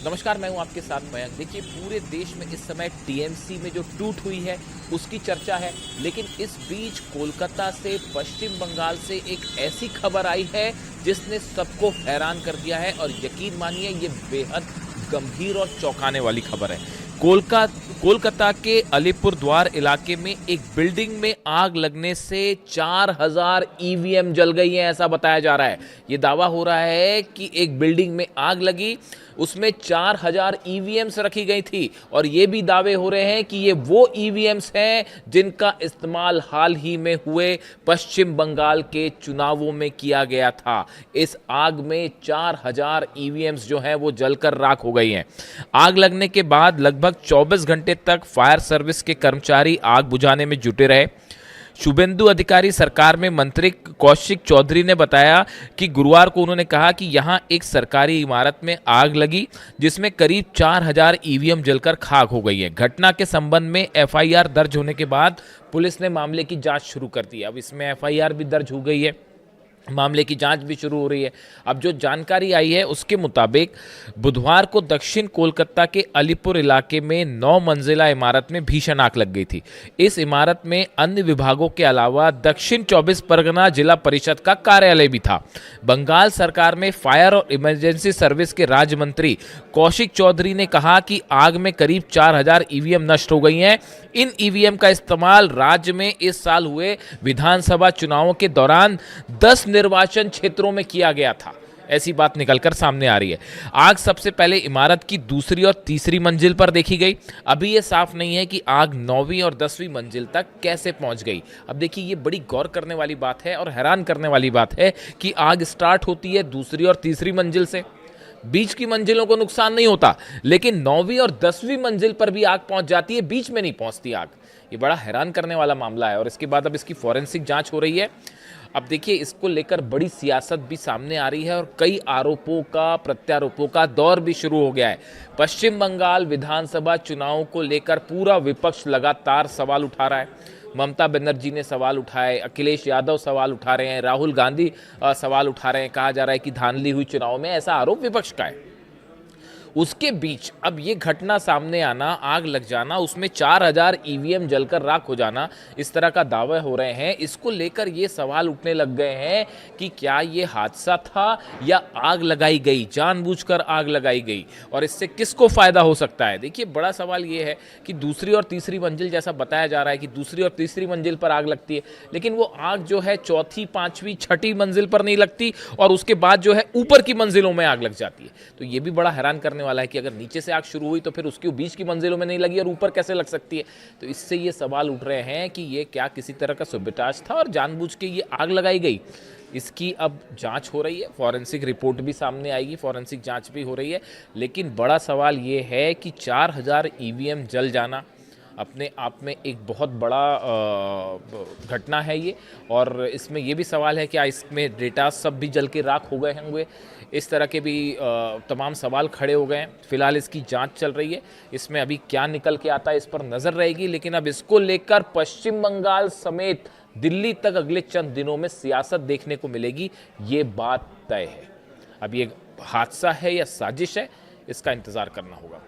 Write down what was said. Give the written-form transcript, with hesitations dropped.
नमस्कार, मैं हूं आपके साथ मयंक। देखिए, पूरे देश में इस समय टीएमसी में जो टूट हुई है उसकी चर्चा है, लेकिन इस बीच कोलकाता से, पश्चिम बंगाल से एक ऐसी खबर आई है जिसने सबको हैरान कर दिया है और यकीन मानिए ये बेहद गंभीर और चौंकाने वाली खबर है। कोलकाता के अलीपुरद्वार इलाके में एक बिल्डिंग में आग लगने से 4000 ईवीएम जल गई हैं, ऐसा बताया जा रहा है। ये दावा हो रहा है कि एक बिल्डिंग में आग लगी, उसमें 4000 ईवीएम्स रखी गई थी और ये भी दावे हो रहे हैं कि ये वो ईवीएम्स हैं जिनका इस्तेमाल हाल ही में हुए पश्चिम बंगाल के चुनावों में किया गया था। इस आग में 4000 ईवीएम्स जो हैं वो जलकर राख हो गई हैं। आग लगने के बाद लगभग 24 घंटे तक फायर सर्विस के कर्मचारी आग बुझाने में जुटे रहे। शुभेंदु अधिकारी सरकार में मंत्री कौशिक चौधरी ने बताया कि गुरुवार को उन्होंने कहा कि यहां एक सरकारी इमारत में आग लगी जिसमें करीब 4000 ईवीएम जलकर खाक हो गई है। घटना के संबंध में एफआईआर दर्ज होने के बाद पुलिस ने मामले की जांच शुरू कर दी। अब इसमें एफआईआर भी दर्ज हो गई है, मामले की जांच भी शुरू हो रही है। अब जो जानकारी आई है उसके मुताबिक बुधवार को दक्षिण कोलकाता के अलीपुर इलाके में 9 मंजिला इमारत में भीषण आग लग गई थी। इस इमारत में अन्य विभागों के अलावा दक्षिण 24 परगना जिला परिषद का कार्यालय भी था। बंगाल सरकार में फायर और इमरजेंसी सर्विस के राज्य मंत्री कौशिक चौधरी ने कहा कि आग में करीब 4000 ईवीएम नष्ट हो गई हैं। इन ईवीएम का इस्तेमाल राज्य में इस साल हुए विधानसभा चुनावों के दौरान 10 निर्वाचन क्षेत्रों में किया गया था, ऐसी बात निकलकर सामने आ रही है। आग सबसे पहले इमारत की दूसरी और तीसरी मंजिल पर देखी गई। अभी यह साफ नहीं है कि आग 9वीं और 10वीं मंजिल तक कैसे पहुंच गई। अब देखिए, ये बड़ी गौर करने वाली बात है और हैरान करने वाली बात है कि आग स्टार्ट होती है दूसरी और तीसरी मंजिल से, बीच की मंजिलों को नुकसान नहीं होता, लेकिन 9वीं और 10वीं मंजिल पर भी आग पहुंच जाती है, बीच में नहीं पहुंचती आग। ये बड़ा हैरान करने वाला मामला है और इसके बाद अब इसकी फॉरेंसिक जांच हो रही है। अब देखिए, इसको लेकर बड़ी सियासत भी सामने आ रही है और कई आरोपों का, प्रत्यारोपों का दौर भी शुरू हो गया है। पश्चिम बंगाल विधानसभा चुनाव को लेकर पूरा विपक्ष लगातार सवाल उठा रहा है। ममता बनर्जी ने सवाल उठाए, अखिलेश यादव सवाल उठा रहे हैं, राहुल गांधी सवाल उठा रहे हैं। कहा जा रहा है कि धांधली हुई चुनाव में, ऐसा आरोप विपक्ष का है। उसके बीच अब ये घटना सामने आना, आग लग जाना, उसमें 4000 ईवीएम जलकर राख हो जाना, इस तरह का दावे हो रहे हैं। इसको लेकर ये सवाल उठने लग गए हैं कि क्या ये हादसा था या आग लगाई गई, जानबूझकर आग लगाई गई, और इससे किसको फायदा हो सकता है। देखिए, बड़ा सवाल ये है कि दूसरी और तीसरी मंजिल, जैसा बताया जा रहा है कि दूसरी और तीसरी मंजिल पर आग लगती है, लेकिन वो आग जो है चौथी, पांचवी, छठी मंजिल पर नहीं लगती और उसके बाद जो है ऊपर की मंजिलों में आग लग जाती है। तो ये भी बड़ा हैरान करने वाला है कि अगर नीचे से आग शुरू हुई तो फिर उसके बीच की मंजिलों में नहीं लगी और ऊपर कैसे लग सकती है। तो इससे ये सवाल उठ रहे हैं कि ये क्या किसी तरह का सुबिटाज था और जानबूझ के ये आग लगाई गई। इसकी अब जांच हो रही है, फॉरेंसिक रिपोर्ट भी सामने आएगी, फॉरेंसिक जांच भी हो रही है। लेकिन बड़ा सवाल ये है कि 4000 ईवीएम जल जाना अपने आप में एक बहुत बड़ा घटना है ये, और इसमें ये भी सवाल है कि क्या इसमें डेटा सब भी जल के राख हो गए होंगे। इस तरह के भी तमाम सवाल खड़े हो गए हैं। फिलहाल इसकी जांच चल रही है, इसमें अभी क्या निकल के आता है इस पर नज़र रहेगी। लेकिन अब इसको लेकर पश्चिम बंगाल समेत दिल्ली तक अगले चंद दिनों में सियासत देखने को मिलेगी, ये बात तय है। अब ये हादसा है या साजिश है, इसका इंतज़ार करना होगा।